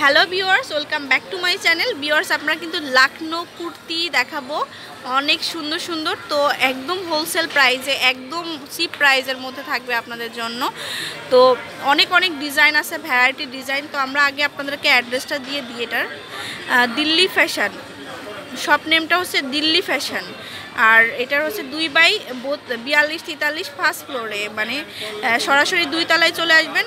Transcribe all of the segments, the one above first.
Hello viewers, welcome back to my channel. Viewers, আপনারা কিন্তু লাখনো কুর্তি দেখাবো, অনেক সুন্দর সুন্দর। তো একদম হোলসেল প্রাইসে, একদম চিপ প্রাইসের মধ্যে থাকবে আপনাদের জন্য। তো অনেক অনেক ডিজাইন আছে, ভ্যারাইটি ডিজাইন। তো আমরা আগে আপনাদেরকে অ্যাড্রেসটা দিয়ে দিই। এটার দিল্লি ফ্যাশন, শপ নেমটা হচ্ছে দিল্লি ফ্যাশন। আর এটার হচ্ছে 2/42-43 ফার্স্ট ফ্লোরে, মানে সরাসরি 2 তলায় চলে আসবেন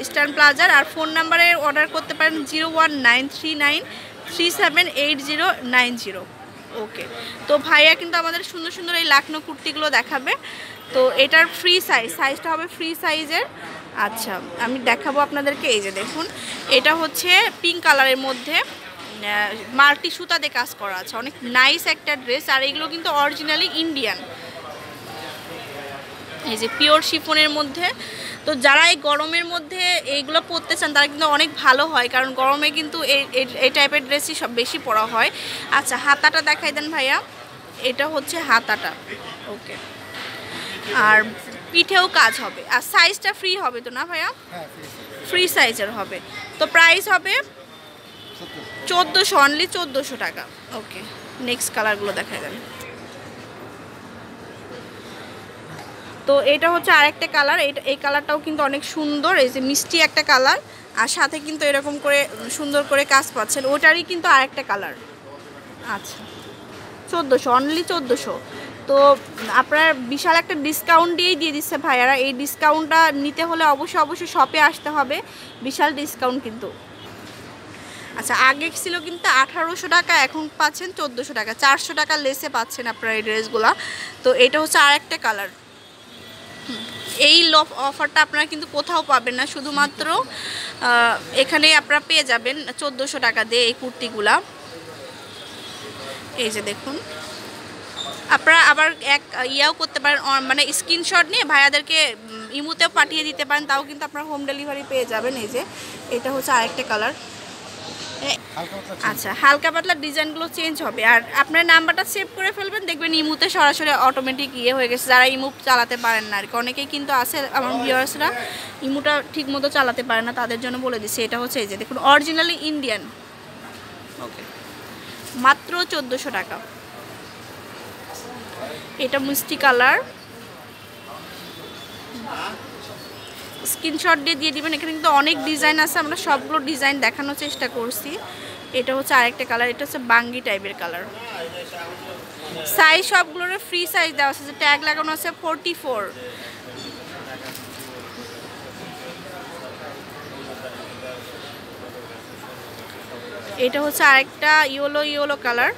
ইস্টার্ন প্লাজার। আর ফোন নাম্বারে অর্ডার করতে পারেন 01939378090। ওকে, তো ভাইয়া কিন্তু আমাদের সুন্দর সুন্দর এই লাখনো কুর্তিগুলো দেখাবে। তো এটার ফ্রি সাইজটা হবে ফ্রি সাইজের। আচ্ছা, আমি দেখাবো আপনাদেরকে। এই যে দেখুন, এটা হচ্ছে পিঙ্ক কালারের মধ্যে মাল্টি সুতাতে কাজ করা আছে, অনেক নাইস একটা ড্রেস। আর এগুলো কিন্তু অরিজিনালি ইন্ডিয়ান, এই যে পিওর শিফনের মধ্যে। তো যারা এই গরমের মধ্যে এইগুলো পরতে চান তারা কিন্তু অনেক ভালো হয়, কারণ গরমে কিন্তু এই টাইপের ড্রেসই সব বেশি পরা হয়। আচ্ছা, হাতাটা দেখাই দেন ভাইয়া। এটা হচ্ছে হাতাটা। ওকে, আর পিঠেও কাজ হবে। আর সাইজটা ফ্রি হবে তো না ভাইয়া? ফ্রি সাইজের হবে। তো প্রাইস হবে 1400, অনলি 1400 টাকা। ওকে, নেক্সট কালারগুলো দেখাই দেন। তো এটা হচ্ছে আরেকটা কালার। এই কালারটাও কিন্তু অনেক সুন্দর, এই যে মিষ্টি একটা কালার। আর সাথে কিন্তু এরকম করে সুন্দর করে কাজ পাচ্ছেন, ওটারই কিন্তু আরেকটা কালার। আচ্ছা, 1400, অনলি 1400। তো আপনার বিশাল একটা ডিসকাউন্ট দিয়েই দিয়ে দিচ্ছে ভাইয়ারা। এই ডিসকাউন্টটা নিতে হলে অবশ্যই শপে আসতে হবে, বিশাল ডিসকাউন্ট কিন্তু। আচ্ছা, আগে ছিল কিন্তু 1800 টাকা, এখন পাচ্ছেন 1400 টাকা, 400 টাকা লেসে পাচ্ছেন আপনারা এই ড্রেসগুলো। তো এটা হচ্ছে আরেকটা কালার। এই অফারটা আপনারা কিন্তু কোথাও পাবেন না, শুধুমাত্র এখানে আপনারা পেয়ে যাবেন 1400 টাকা দিয়ে এই কুর্তিগুলা। এই যে দেখুন, আপনারা আবার ইয়াও করতে পারেন, মানে স্ক্রিনশট নিয়ে ভাইয়াদেরকে ইমুতেও পাঠিয়ে দিতে পারেন, তাও কিন্তু আপনারা হোম ডেলিভারি পেয়ে যাবেন। এই যে এটা হচ্ছে আরেকটা কালার। আচ্ছা, হালকা পাতলা ডিজাইনগুলো চেঞ্জ হবে। আর আপনার নাম্বারটা সেভ করে ফেলবেন, দেখবেন ইমুতে সরাসরি অটোমেটিক হয়ে গেছে। যারা ইমু চালাতে পারেন না আর কি, অনেকেই কিন্তু আছে আমার ভিউয়ার্সরা ইমুটা ঠিক মতো চালাতে পারে না, তাদের জন্য বলে দিচ্ছি। এটা হচ্ছে এই যে দেখুন, অরিজিনালি ইন্ডিয়ান। ওকে, মাত্র 1400 টাকা। এটা মিষ্টি কালার, স্ক্রিনশট দিয়ে দিবেন। এখানে কিন্তু অনেক ডিজাইন আছে, আমরা সবগুলো ডিজাইন দেখানোর চেষ্টা করছি। এটা হচ্ছে আরেকটা কালার, এটা হচ্ছে বাঙ্গি টাইপের কালার। সাইজ সবগুলোর ফ্রি সাইজ দেওয়া আছে, যে ট্যাগ লাগানো আছে 44। এটা হচ্ছে আরেকটা ইয়েলো কালার।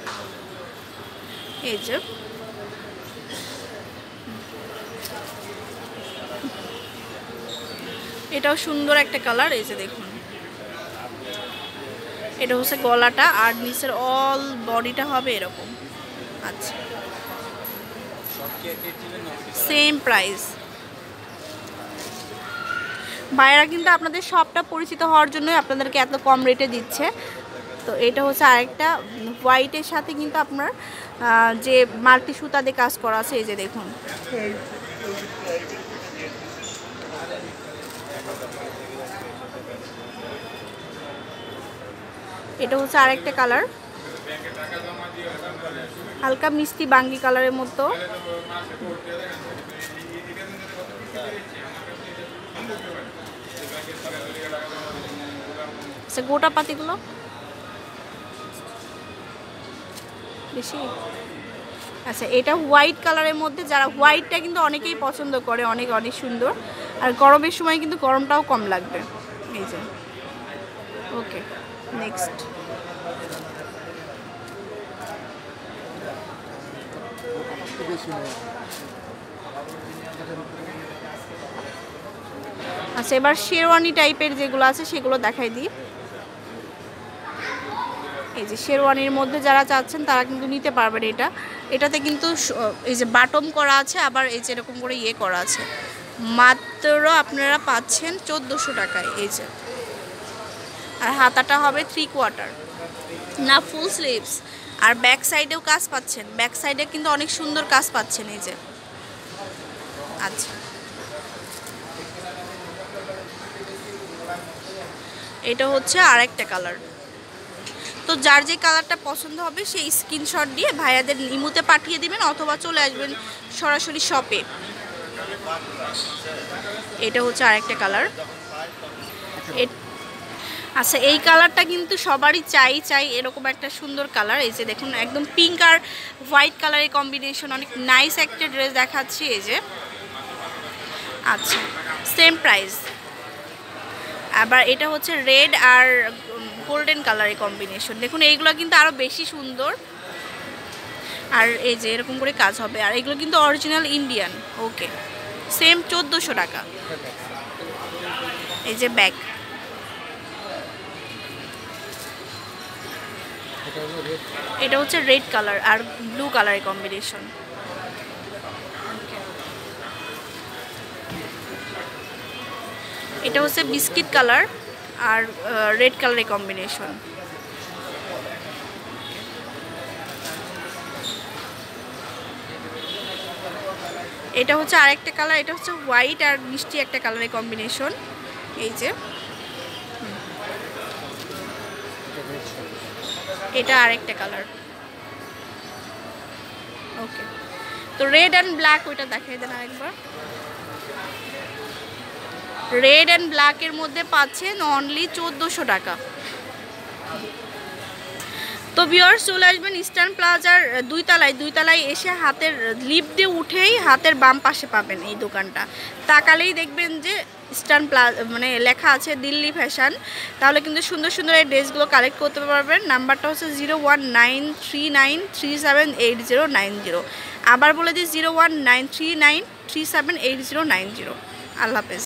এই যে এটাও সুন্দর একটা কালার। এই যে দেখুন, এটা হচ্ছে গলাটা, আর নিচের অল বডিটা হবে এরকম। আচ্ছা, সেম প্রাইস। ভাইয়েরা কিন্তু আপনাদের শপটা পরিচিত হওয়ার জন্যই আপনাদেরকে এত কম রেটে দিচ্ছে। তো এটা হচ্ছে আরেকটা হোয়াইটের সাথে কিন্তু আপনার যে মাল্টি সুতা দিয়ে কাজ করা আছে। এই যে দেখুন, এটা হচ্ছে আরেকটা কালার, হালকা মিষ্টি বাঙ্গি কালারের মতো। আচ্ছা, গোটা পাতিগুলো বেশি। আচ্ছা, এটা হোয়াইট কালারের মধ্যে, যারা হোয়াইটটা কিন্তু অনেকেই পছন্দ করে, অনেক সুন্দর। আর গরমের সময় কিন্তু গরমটাও কম লাগবে। এই যে ওকে, নেক্সট। আচ্ছা, এবার শেরওয়ানি টাইপের যেগুলো আছে সেগুলো দেখাই দিই। এই যে শেরওয়ানির মধ্যে যারা চাচ্ছেন তারা কিন্তু নিতে পারবেন। এটাতে কিন্তু এই যে বাটম করা আছে, আবার এই যে এরকম করে করা আছে। মাত্র আপনারা পাচ্ছেন 1400 টাকায়। এই যে, আর হাতাটা হবে 3/4 না, ফুল স্লিভস। আর ব্যাক সাইডেও কাজ পাচ্ছেন, ব্যাক সাইডে কিন্তু অনেক সুন্দর কাজ পাচ্ছেন। এই যে আচ্ছা, এটা হচ্ছে আরেকটা কালার। তো যার যে কালারটা পছন্দ হবে সেই স্ক্রিনশট দিয়ে ভাইয়াদের ইমোতে পাঠিয়ে দিবেন অথবা চলে আসবেন সরাসরি শপে। এটা হচ্ছে আরেকটা কালার। আচ্ছা, এই কালারটা কিন্তু সবারই চাই এরকম একটা সুন্দর কালার। এই যে দেখুন একদম পিঙ্ক আর হোয়াইট কালারের কম্বিনেশন, অনেক নাইস একটা ড্রেস দেখাচ্ছি। এই যে আচ্ছা, সেম প্রাইস। আবার এটা হচ্ছে রেড আর গোল্ডেন কালারের কম্বিনেশন। দেখুন এইগুলো কিন্তু আরও বেশি সুন্দর। আর এই যে এরকম করে কাজ হবে, আর এগুলো কিন্তু অরিজিনাল ইন্ডিয়ান। ওকে, সেম 1400 টাকা। এই যে ব্যাগ, এটা হচ্ছে রেড কালার আর ব্লু কালারের কম্বিনেশন। এটা হচ্ছে বিস্কিট কালার আর রেড কালারের কম্বিনেশন। এটা হচ্ছে আরেকটা কালার, এটা হচ্ছে হোয়াইট আর মিষ্টি একটা কালারের কম্বিনেশন। এই যে এটা আরেকটা কালার। ওকে, তো রেড অ্যান্ড ব্ল্যাক ওইটা দেখাই দেন আরেকবার। রেড অ্যান্ড ব্ল্যাকের মধ্যে পাচ্ছেন অনলি 1400 টাকা। তো ভিউয়ার্স চলে আসবেন ইস্টার্ন প্লাজার দুইতলায় এসে হাতের লিফট দিয়ে উঠেই হাতের বাম পাশে পাবেন এই দোকানটা। তাকালেই দেখবেন যে ইস্টার্ন প্লাজা মানে লেখা আছে দিল্লি ফ্যাশন। তাহলে কিন্তু সুন্দর সুন্দর এই ড্রেসগুলো কালেক্ট করতে পারবেন। নাম্বারটা হচ্ছে 01939378090। আবার বলে দিই 01939378090। আল্লাহ হাফেজ।